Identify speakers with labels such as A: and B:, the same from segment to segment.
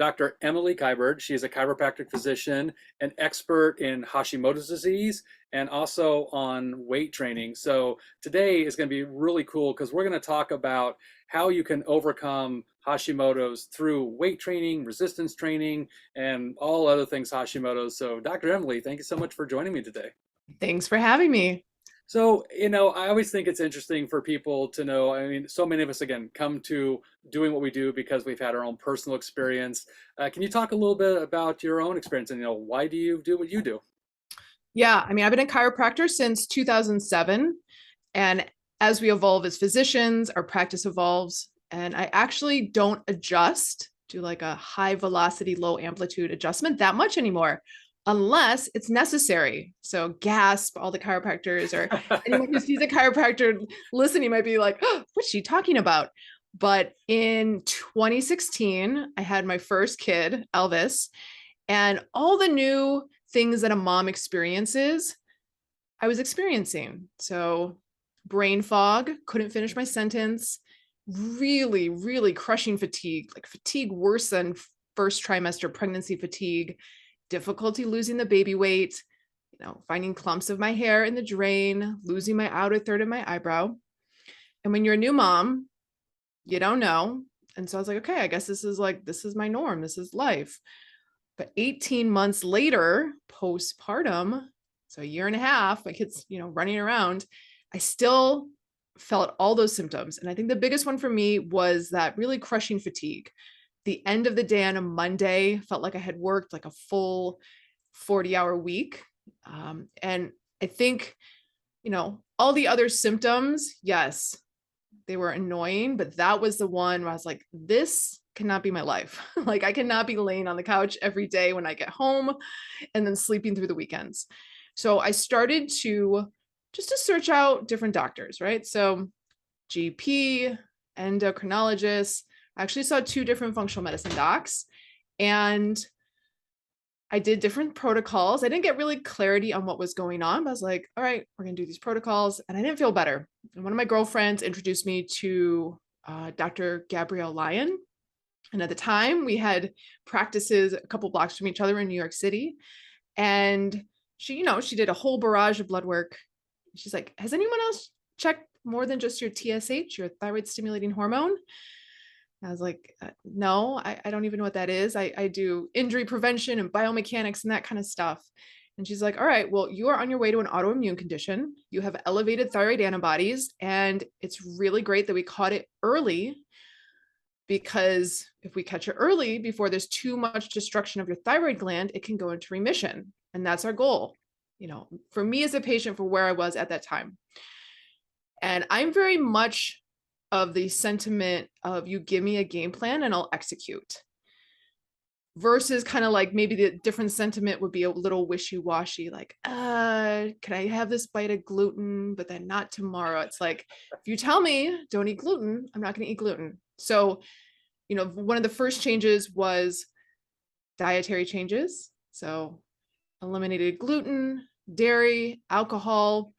A: Dr. Emily Kiberd. She is a chiropractic physician, an expert in Hashimoto's disease, and also on weight training. So today is going to be really cool because we're going to talk about how you can overcome Hashimoto's through weight training, resistance training, and all other things Hashimoto's. So Dr. Emily, thank you so much for joining me today.
B: Thanks for having me.
A: So, I always think it's interesting for people to know. I mean, so many of us, again, come to doing what we do because we've had our own personal experience. Can you talk a little bit about your own experience and, why do you do what you do?
B: Yeah, I mean, I've been a chiropractor since 2007. And as we evolve as physicians, our practice evolves. And I actually don't do like a high velocity, low amplitude adjustment that much anymore, unless it's necessary. So gasp, all the chiropractors or anyone who sees a chiropractor listening might be like, oh, what's she talking about? But in 2016, I had my first kid, Elvis, and all the new things that a mom experiences, I was experiencing. So brain fog, couldn't finish my sentence, really, really crushing fatigue, like fatigue worse than first trimester pregnancy fatigue, difficulty losing the baby weight, finding clumps of my hair in the drain, losing my outer third of my eyebrow. And when you're a new mom, you don't know. And so I was like, okay, I guess this is my norm. This is life. But 18 months later, postpartum, so a year and a half, my kid's, running around, I still felt all those symptoms. And I think the biggest one for me was that really crushing fatigue. The end of the day on a Monday felt like I had worked like a full 40-hour week. And I think, all the other symptoms, yes, they were annoying, but that was the one where I was like, this cannot be my life. Like I cannot be laying on the couch every day when I get home and then sleeping through the weekends. So I started to search out different doctors, right? So GP, endocrinologist. I actually saw two different functional medicine docs and I did different protocols. I didn't get really clarity on what was going on, but I was like, all right, we're going to do these protocols. And I didn't feel better. And one of my girlfriends introduced me to Dr. Gabrielle Lyon. And at the time, we had practices a couple blocks from each other in New York City. And she did a whole barrage of blood work. She's like, has anyone else checked more than just your TSH, your thyroid stimulating hormone? I was like, no, I don't even know what that is. I do injury prevention and biomechanics and that kind of stuff. And she's like, all right, well, you are on your way to an autoimmune condition. You have elevated thyroid antibodies. And it's really great that we caught it early, because if we catch it early before there's too much destruction of your thyroid gland, it can go into remission. And that's our goal, for me as a patient, for where I was at that time. And I'm very much of the sentiment of you give me a game plan and I'll execute, versus kind of like maybe the different sentiment would be a little wishy-washy, like, can I have this bite of gluten, but then not tomorrow? It's like, if you tell me don't eat gluten, I'm not going to eat gluten. So, one of the first changes was dietary changes. So eliminated gluten, dairy, alcohol.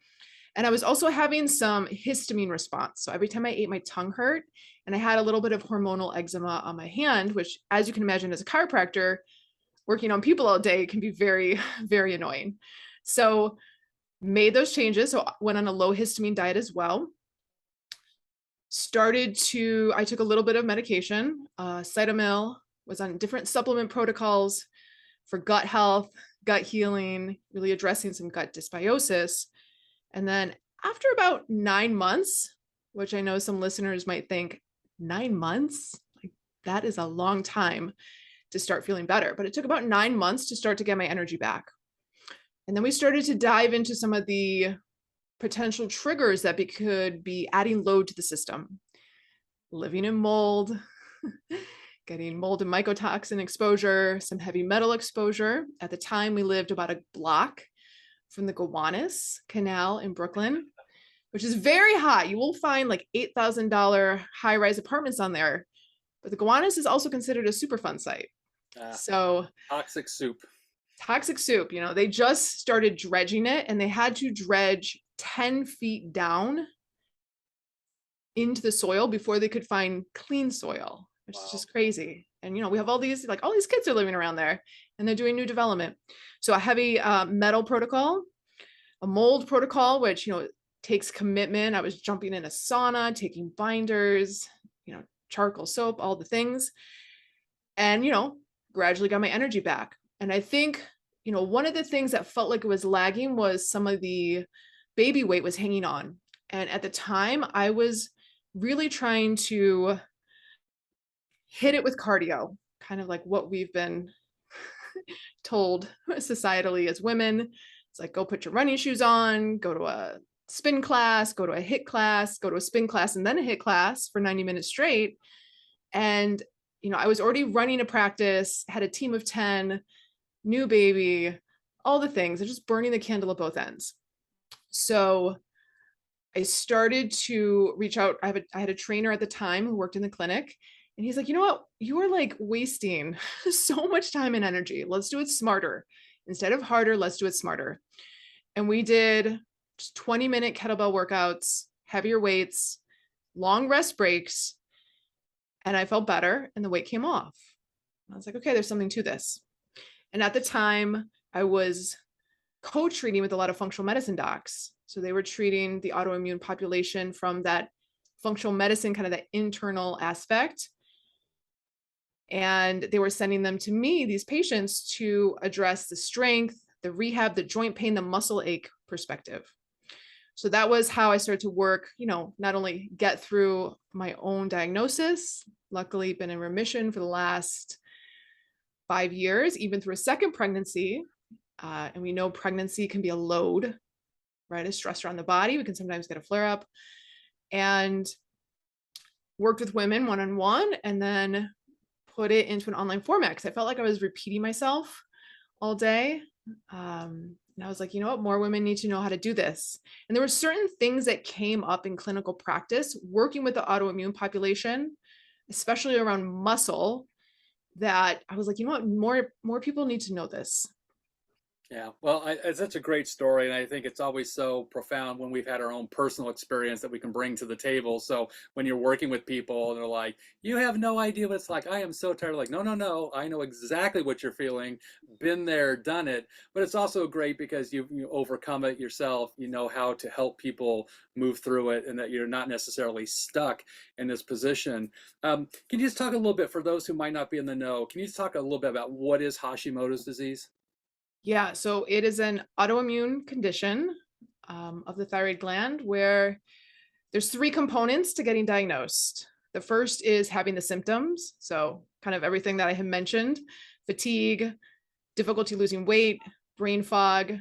B: And I was also having some histamine response. So every time I ate, my tongue hurt. And I had a little bit of hormonal eczema on my hand, which, as you can imagine, as a chiropractor, working on people all day can be very, very annoying. So made those changes. So went on a low histamine diet as well. I took a little bit of medication, Cytomel, was on different supplement protocols for gut health, gut healing, really addressing some gut dysbiosis. And then after about 9 months, which I know some listeners might think, 9 months? Like, that is a long time to start feeling better. But it took about 9 months to start to get my energy back. And then we started to dive into some of the potential triggers that could be adding load to the system. Living in mold, getting mold and mycotoxin exposure, some heavy metal exposure. At the time, we lived about a block from the Gowanus Canal in Brooklyn, which is very high. You will find like $8,000 high-rise apartments on there. But the Gowanus is also considered a Superfund site. So
A: toxic soup.
B: Toxic soup, they just started dredging it, and they had to dredge 10 feet down into the soil before they could find clean soil, which is just crazy. And, we have all these kids are living around there and they're doing new development. So a heavy metal protocol, a mold protocol, which, takes commitment. I was jumping in a sauna, taking binders, charcoal soap, all the things. And, gradually got my energy back. And I think, one of the things that felt like it was lagging was some of the baby weight was hanging on. And at the time, I was really trying to hit it with cardio, kind of like what we've been told societally as women. It's like, go put your running shoes on, go to a spin class, go to a HIIT class, go to a spin class, and then a HIIT class for 90 minutes straight. And, I was already running a practice, had a team of 10, new baby, all the things. I'm just burning the candle at both ends. So I started to reach out. I had a trainer at the time who worked in the clinic, and he's like, you know what? You are like wasting so much time and energy. Let's do it smarter. Instead of harder, let's do it smarter. And we did just 20-minute kettlebell workouts, heavier weights, long rest breaks, and I felt better and the weight came off. I was like, okay, there's something to this. And at the time, I was co-treating with a lot of functional medicine docs. So they were treating the autoimmune population from that functional medicine, kind of that internal aspect. And they were sending them to me, these patients, to address the strength, the rehab, the joint pain, the muscle ache perspective. So that was how I started to work, not only get through my own diagnosis, luckily been in remission for the last 5 years, even through a second pregnancy. And we know pregnancy can be a load, right? A stressor on the body. We can sometimes get a flare up. And worked with women one-on-one, and then put it into an online format because I felt like I was repeating myself all day. And I was like, you know what? More women need to know how to do this. And there were certain things that came up in clinical practice, working with the autoimmune population, especially around muscle, that I was like, you know what? More people need to know this.
A: Yeah, well, it's such a great story, and I think it's always so profound when we've had our own personal experience that we can bring to the table. So when you're working with people and they're like, "You have no idea what it's like. I am so tired." Like, no, no, no, I know exactly what you're feeling. Been there, done it. But it's also great because you overcome it yourself. You know how to help people move through it, and that you're not necessarily stuck in this position. Can you just talk a little bit for those who might not be in the know? Can you just talk a little bit about what is Hashimoto's disease?
B: Yeah, so it is an autoimmune condition of the thyroid gland where there's 3 components to getting diagnosed. The first is having the symptoms. So kind of everything that I had mentioned: fatigue, difficulty losing weight, brain fog,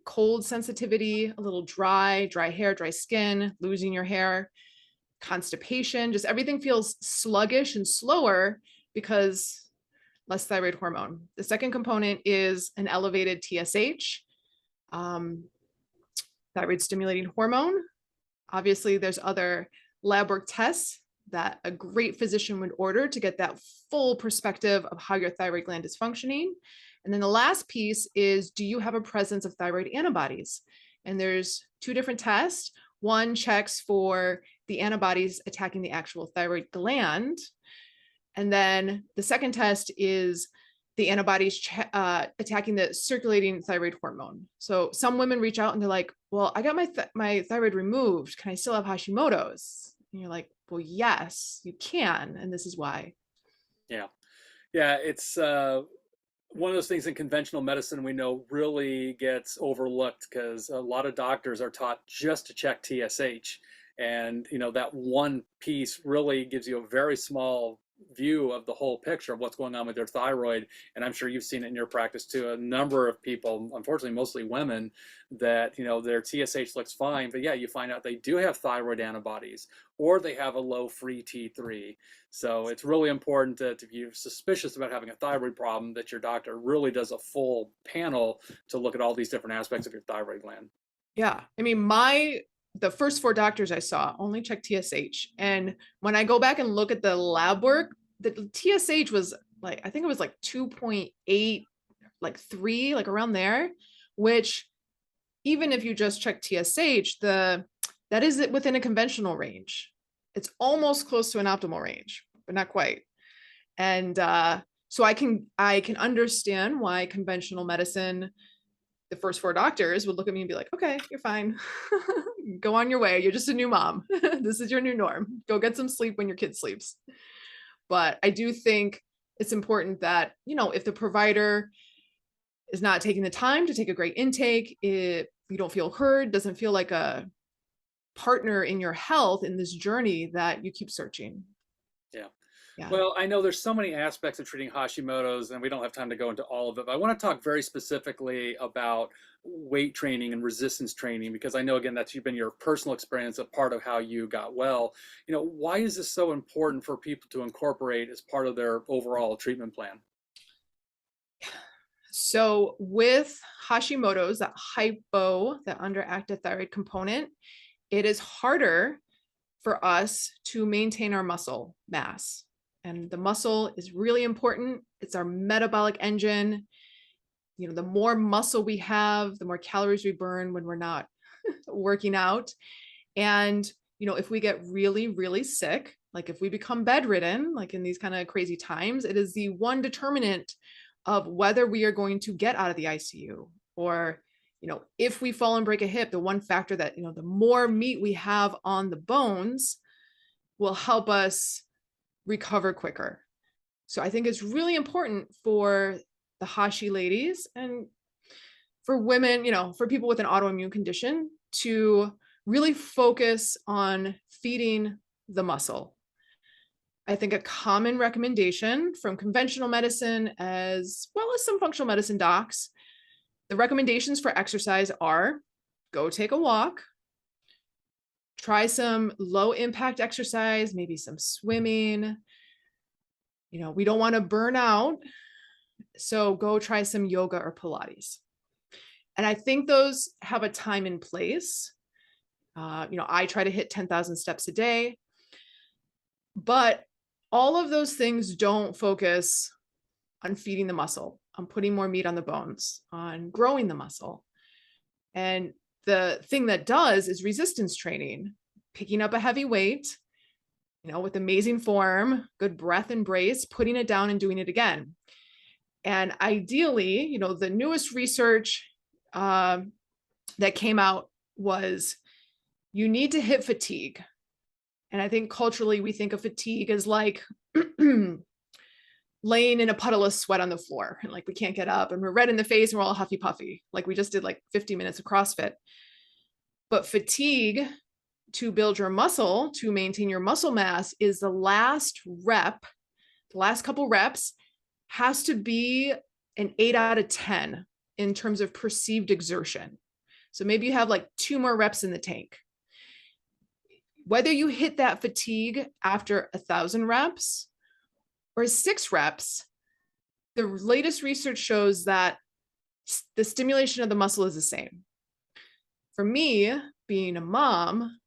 B: cold sensitivity, a little dry hair, dry skin, losing your hair, constipation, just everything feels sluggish and slower because less thyroid hormone. The second component is an elevated TSH, um, thyroid stimulating hormone. Obviously, there's other lab work tests that a great physician would order to get that full perspective of how your thyroid gland is functioning. And then the last piece is, do you have a presence of thyroid antibodies? And there's 2 different tests. One checks for the antibodies attacking the actual thyroid gland. And then the second test is the antibodies attacking the circulating thyroid hormone. So some women reach out and they're like, well, I got my thyroid removed. Can I still have Hashimoto's? And you're like, well, yes, you can. And this is why.
A: Yeah. Yeah, it's one of those things in conventional medicine we know really gets overlooked because a lot of doctors are taught just to check TSH. And, that one piece really gives you a very small view of the whole picture of what's going on with their thyroid. And I'm sure you've seen it in your practice too. A number of people, unfortunately, mostly women, that, their TSH looks fine, but yeah, you find out they do have thyroid antibodies or they have a low free T3. So it's really important that if you're suspicious about having a thyroid problem, that your doctor really does a full panel to look at all these different aspects of your thyroid gland.
B: Yeah. I mean, the first 4 doctors I saw only checked TSH. And when I go back and look at the lab work, the TSH was like, I think it was like 2.8, like 3, like around there, which even if you just check TSH, that is within a conventional range. It's almost close to an optimal range, but not quite. And so I can understand why conventional medicine, the first four doctors would look at me and be like, okay, you're fine. Go on your way. You're just a new mom. This is your new norm. Go get some sleep when your kid sleeps. But I do think it's important that, if the provider is not taking the time to take a great intake, if you don't feel heard, doesn't feel like a partner in your health in this journey, that you keep searching.
A: Yeah.
B: Yeah.
A: Well, I know there's so many aspects of treating Hashimoto's, and we don't have time to go into all of it, but I want to talk very specifically about weight training and resistance training, because I know, again, that's been your personal experience, a part of how you got well. Why is this so important for people to incorporate as part of their overall treatment plan?
B: So with Hashimoto's, that hypo, that underactive thyroid component, it is harder for us to maintain our muscle mass. And the muscle is really important. It's our metabolic engine. The more muscle we have, the more calories we burn when we're not working out. And, if we get really, really sick, like if we become bedridden, like in these kind of crazy times, it is the one determinant of whether we are going to get out of the ICU, or, if we fall and break a hip, the one factor that, the more meat we have on the bones will help us recover quicker. So I think it's really important for the Hashi ladies, and for women, for people with an autoimmune condition, to really focus on feeding the muscle. I think a common recommendation from conventional medicine as well as some functional medicine docs, the recommendations for exercise are: go take a walk, try some low impact exercise, maybe some swimming. We don't want to burn out, so go try some yoga or Pilates. And I think those have a time and place. I try to hit 10,000 steps a day, but all of those things don't focus on feeding the muscle, on putting more meat on the bones, on growing the muscle. And the thing that does is resistance training, picking up a heavy weight, with amazing form, good breath and brace, putting it down and doing it again. And ideally, the newest research that came out was you need to hit fatigue. And I think culturally we think of fatigue as like laying in a puddle of sweat on the floor, and like we can't get up and we're red in the face and we're all huffy puffy, like we just did like 50 minutes of CrossFit. But fatigue, to build your muscle, to maintain your muscle mass, is the last rep, the last couple reps has to be an 8 out of 10 in terms of perceived exertion. So maybe you have like 2 more reps in the tank. Whether you hit that fatigue after 1,000 reps or 6 reps, the latest research shows that the stimulation of the muscle is the same. For me, being a mom,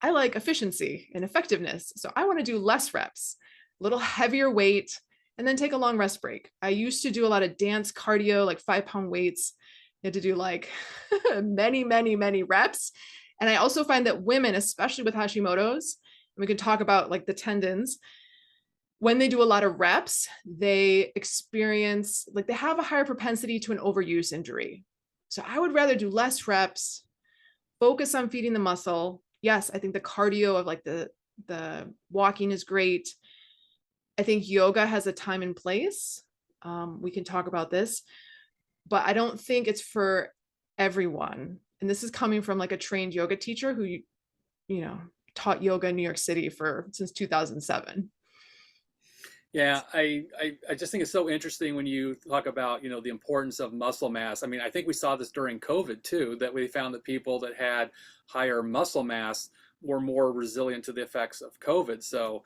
B: I like efficiency and effectiveness. So I want to do less reps, a little heavier weight, and then take a long rest break. I used to do a lot of dance cardio, like 5-pound weights. You had to do like many, many, many reps. And I also find that women, especially with Hashimoto's, and we can talk about like the tendons, when they do a lot of reps, they experience, like they have a higher propensity to an overuse injury. So I would rather do less reps, focus on feeding the muscle. Yes, I think the cardio of like the walking is great. I think yoga has a time and place. We can talk about this, but I don't think it's for everyone. And this is coming from like a trained yoga teacher who, taught yoga in New York City since 2007.
A: Yeah, I just think it's so interesting when you talk about, the importance of muscle mass. I mean, I think we saw this during COVID too, that we found that people that had higher muscle mass were more resilient to the effects of COVID. So,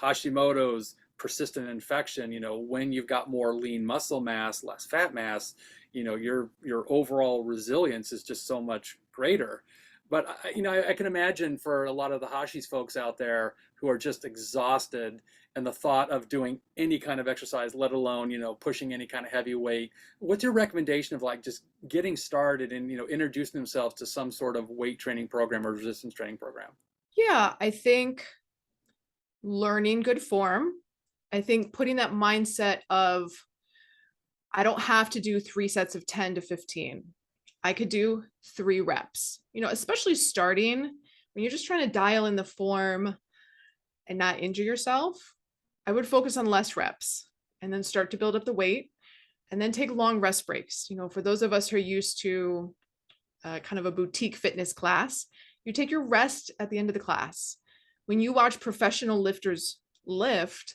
A: Hashimoto's, persistent infection, when you've got more lean muscle mass, less fat mass, your overall resilience is just so much greater. But I can imagine for a lot of the Hashis folks out there who are just exhausted, and the thought of doing any kind of exercise, let alone, pushing any kind of heavy weight. What's your recommendation of like just getting started and, introducing themselves to some sort of weight training program or resistance training program?
B: Yeah, I think learning good form, I think putting that mindset of, I don't have to do 3 sets of 10 to 15. I could do 3 reps, especially starting when you're just trying to dial in the form and not injure yourself. I would focus on less reps and then start to build up the weight and then take long rest breaks. For those of us who are used to kind of a boutique fitness class, you take your rest at the end of the class. When you watch professional lifters lift,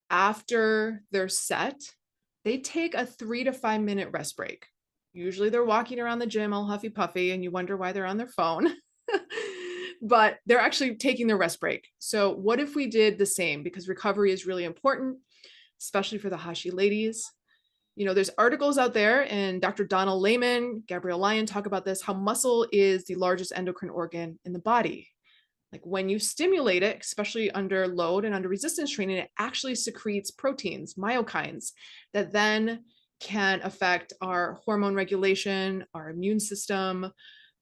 B: after their set, they take a 3 to 5 minute rest break. Usually they're walking around the gym all huffy puffy and you wonder why they're on their phone, but they're actually taking their rest break. So what if we did the same? Because recovery is really important, especially for the Hashi ladies. There's articles out there, and Dr. Donald Lehman, Gabrielle Lyon talk about this, how muscle is the largest endocrine organ in the body. Like when you stimulate it, especially under load and under resistance training, it actually secretes proteins, myokines, that then can affect our hormone regulation, our immune system.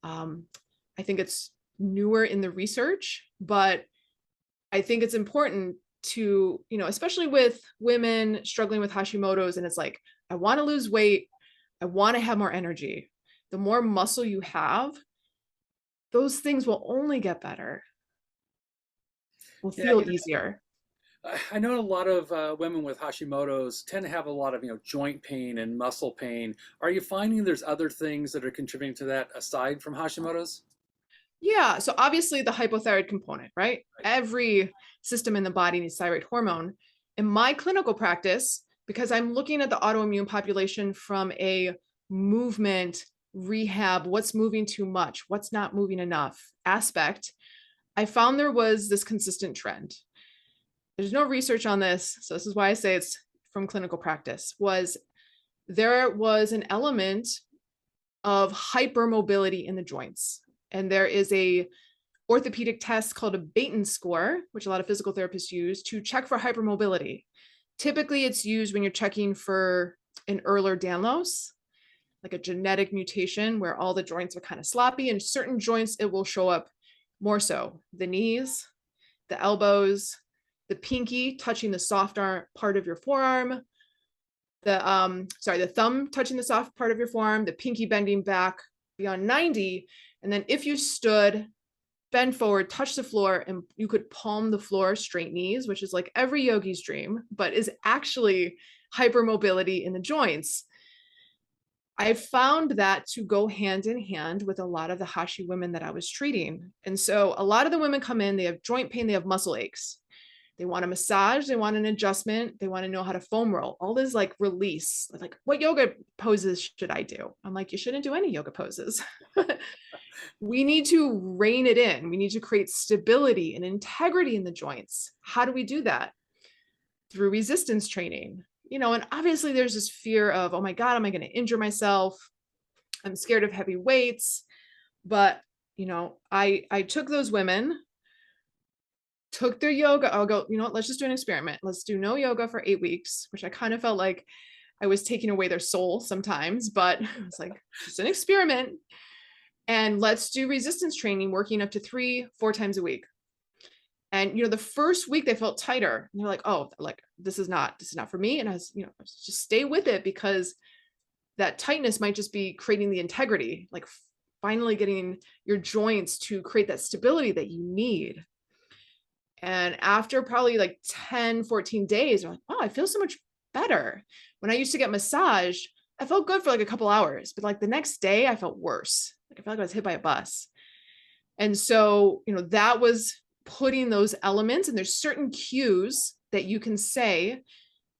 B: I think it's newer in the research, but I think it's important to, especially with women struggling with Hashimoto's, and it's like, I want to lose weight, I want to have more energy. The more muscle you have, those things will only get better, will
A: Yeah,
B: feel easier.
A: I know a lot of women with Hashimoto's tend to have a lot of, joint pain and muscle pain. Are you finding there's other things that are contributing to that aside from Hashimoto's?
B: Yeah, so obviously the hypothyroid component, right?
A: Right.
B: Every system in the body needs thyroid hormone. In my clinical practice, because I'm looking at the autoimmune population from a movement, rehab, what's moving too much, what's not moving enough aspect, I found there was this consistent trend. There's no research on this, so this is why I say it's from clinical practice, was there was an element of hypermobility in the joints. And there is a orthopedic test called a Baton score, which a lot of physical therapists use to check for hypermobility. Typically, it's used when you're checking for an Ehlers-Danlos, like a genetic mutation where all the joints are kind of sloppy, and certain joints it will show up more so. The knees, the elbows, the pinky touching the soft arm part of your forearm, the thumb touching the soft part of your forearm, the pinky bending back beyond 90. And then if you stood, bend forward, touch the floor, and you could palm the floor, straight knees, which is like every yogi's dream, but is actually hypermobility in the joints. I found that to go hand in hand with a lot of the Hashi women that I was treating. And so a lot of the women come in, they have joint pain, they have muscle aches. They want a massage, they want an adjustment, they want to know how to foam roll. All this like release, like what yoga poses should I do? I'm like, you shouldn't do any yoga poses. We need to rein it in. We need to create stability and integrity in the joints. How do we do that? Through resistance training. And obviously there's this fear of, oh my God, am I going to injure myself? I'm scared of heavy weights. But, I took those women, took their yoga. I'll go, let's just do an experiment. Let's do no yoga for 8 weeks, which I kind of felt like I was taking away their soul sometimes, but it's like, just an experiment. And let's do resistance training, working up to 3-4 times a week. And, the first week they felt tighter. And they're like, oh, like, this is not for me. And I was, just stay with it, because that tightness might just be creating the integrity, like finally getting your joints to create that stability that you need. And after probably like 10-14 days, I'm like, wow, I feel so much better. When I used to get massage, I felt good for like a couple hours, but like the next day I felt worse. Like I felt like I was hit by a bus. And so, that was putting those elements, and there's certain cues that you can say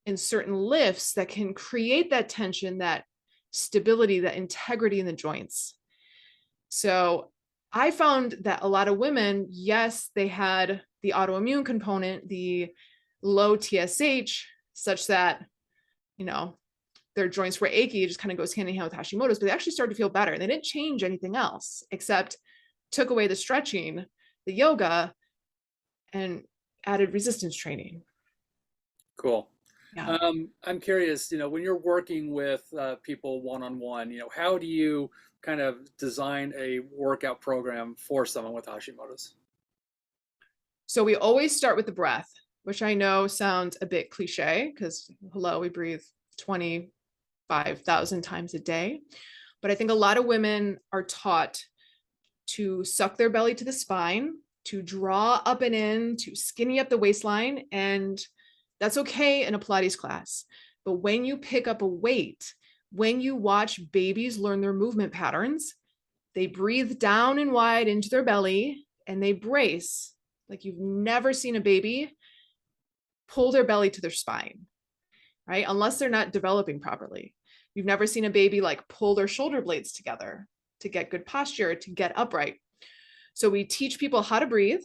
B: in certain lifts that can create that tension, that stability, that integrity in the joints. So I found that a lot of women, yes, they had the autoimmune component, the low TSH, such that, their joints were achy. It just kind of goes hand in hand with Hashimoto's, but they actually started to feel better. And they didn't change anything else except took away the stretching, the yoga, and added resistance training.
A: Cool.
B: Yeah.
A: I'm curious, when you're working with people one-on-one, how do you kind of design a workout program for someone with Hashimoto's?
B: So we always start with the breath. which I know sounds a bit cliche because hello, we breathe 25,000 times a day. But I think a lot of women are taught to suck their belly to the spine, to draw up and in, to skinny up the waistline. And that's okay in a Pilates class. But when you pick up a weight, when you watch babies learn their movement patterns, they breathe down and wide into their belly and they brace like you've never seen a baby pull their belly to their spine, right? Unless they're not developing properly. You've never seen a baby like pull their shoulder blades together to get good posture, to get upright. So we teach people how to breathe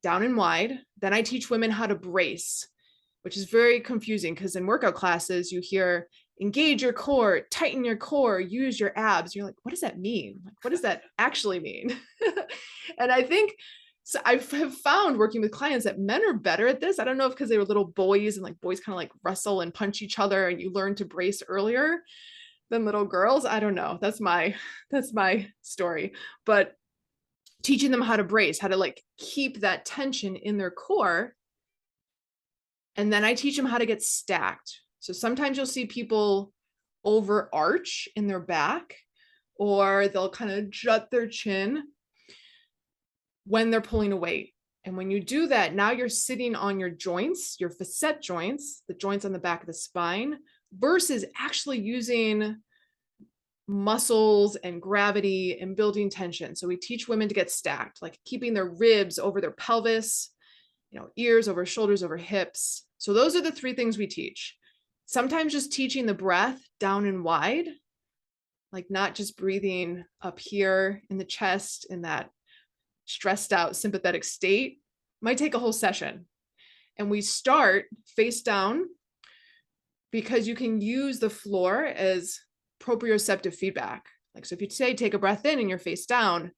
B: down and wide. Then I teach women how to brace, which is very confusing because in workout classes, you hear engage your core, tighten your core, use your abs. You're like, what does that mean? Like, what does that actually mean? And I think so I have found working with clients that men are better at this. I don't know if because they were little boys and like boys kind of like wrestle and punch each other and you learn to brace earlier than little girls. I don't know. That's my story. But teaching them how to brace, how to like keep that tension in their core. And then I teach them how to get stacked. So sometimes you'll see people overarch in their back, or they'll kind of jut their chin when they're pulling a weight. And when you do that, now you're sitting on your joints, your facet joints, the joints on the back of the spine, versus actually using muscles and gravity and building tension. So we teach women to get stacked, like keeping their ribs over their pelvis, ears over shoulders over hips. So those are the three things we teach. Sometimes just teaching the breath down and wide, like not just breathing up here in the chest in that stressed out sympathetic state, might take a whole session. And we start face down because you can use the floor as proprioceptive feedback. Like, so if you say, take a breath in and you're face down,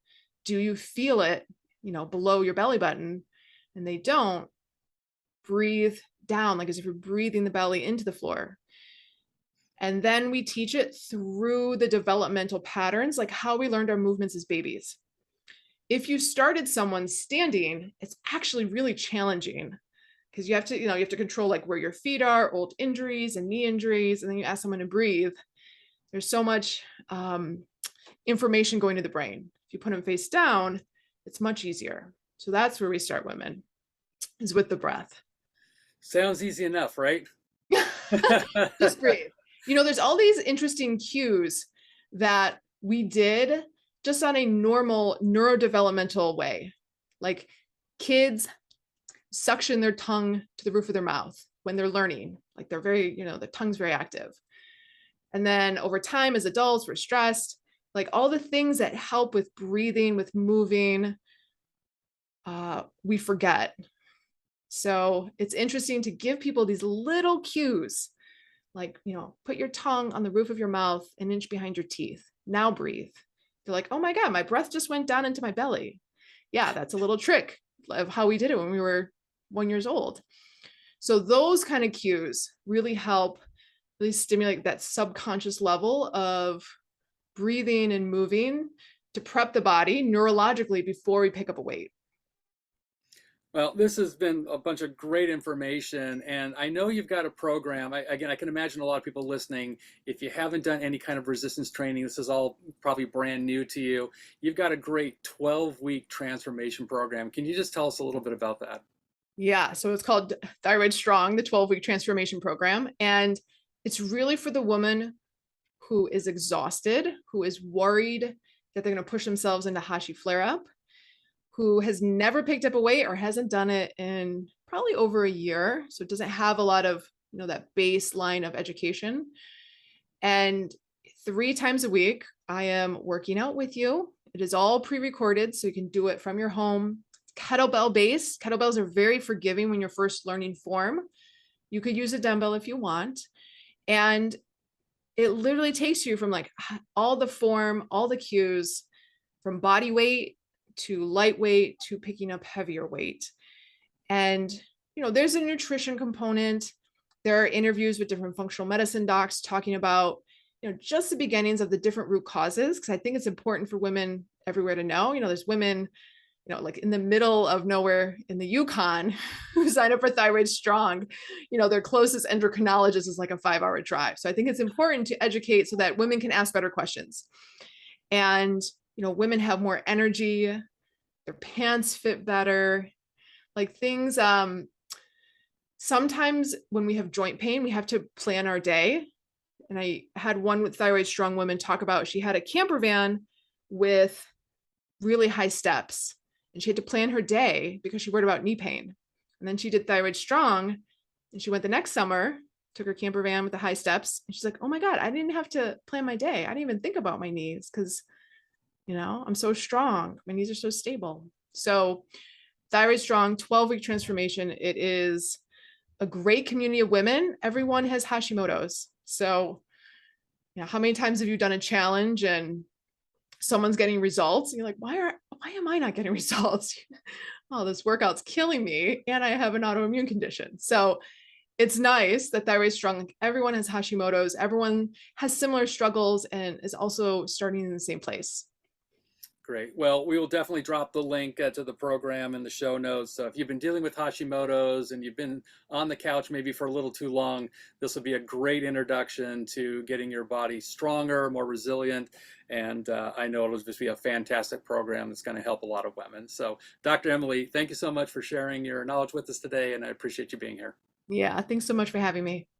B: do you feel it, below your belly button? And they don't. Breathe down, like as if you're breathing the belly into the floor. And then we teach it through the developmental patterns, like how we learned our movements as babies. If you started someone standing, it's actually really challenging because you have to control like where your feet are, old injuries and knee injuries, and then you ask someone to breathe. There's so much information going to the brain. If you put them face down, it's much easier. So that's where we start women, is with the breath.
A: Sounds easy enough, right?
B: Just breathe. There's all these interesting cues that we did just on a normal neurodevelopmental way. Like kids suction their tongue to the roof of their mouth when they're learning. Like they're very, the tongue's very active. And then over time, as adults, we're stressed. Like all the things that help with breathing, with moving, we forget. So it's interesting to give people these little cues, like, put your tongue on the roof of your mouth, an inch behind your teeth. Now breathe. They're like, oh my God, my breath just went down into my belly. Yeah, that's a little trick of how we did it when we were 1 year old. So those kind of cues really help really stimulate that subconscious level of breathing and moving to prep the body neurologically before we pick up a weight.
A: Well, this has been a bunch of great information, and I know you've got a program. I can imagine a lot of people listening, if you haven't done any kind of resistance training, this is all probably brand new to you. You've got a great 12-week transformation program. Can you just tell us a little bit about that?
B: Yeah, so it's called Thyroid Strong, the 12-week transformation program. And it's really for the woman who is exhausted, who is worried that they're going to push themselves into Hashi flare-up, who has never picked up a weight or hasn't done it in probably over a year. So it doesn't have a lot of, that baseline of education. And 3 times a week, I am working out with you. It is all pre-recorded, so you can do it from your home. Kettlebell based. Kettlebells are very forgiving when you're first learning form. You could use a dumbbell if you want. And it literally takes you from like all the form, all the cues, from body weight to lightweight to picking up heavier weight. And, there's a nutrition component. There are interviews with different functional medicine docs talking about, just the beginnings of the different root causes. Cause I think it's important for women everywhere to know, there's women like in the middle of nowhere in the Yukon, who signed up for Thyroid Strong, their closest endocrinologist is like a 5-hour drive. So I think it's important to educate so that women can ask better questions. And, women have more energy, their pants fit better, like things. Sometimes when we have joint pain, we have to plan our day. And I had one with Thyroid Strong women talk about, she had a camper van with really high steps and she had to plan her day because she worried about knee pain. And then she did Thyroid Strong and she went the next summer, took her camper van with the high steps. And she's like, oh my God, I didn't have to plan my day. I didn't even think about my knees because, I'm so strong. My knees are so stable. So Thyroid Strong 12-week transformation. It is a great community of women. Everyone has Hashimoto's. So, how many times have you done a challenge and someone's getting results and you're like, why am I not getting results? Oh, this workout's killing me and I have an autoimmune condition. So it's nice that Thyroid Strong, like everyone has Hashimoto's, everyone has similar struggles and is also starting in the same place.
A: Great. Well, we will definitely drop the link to the program in the show notes. So if you've been dealing with Hashimoto's and you've been on the couch maybe for a little too long, this will be a great introduction to getting your body stronger, more resilient. And I know it'll just be a fantastic program that's going to help a lot of women. So Dr. Emily, thank you so much for sharing your knowledge with us today. And I appreciate you being here.
B: Yeah, thanks so much for having me.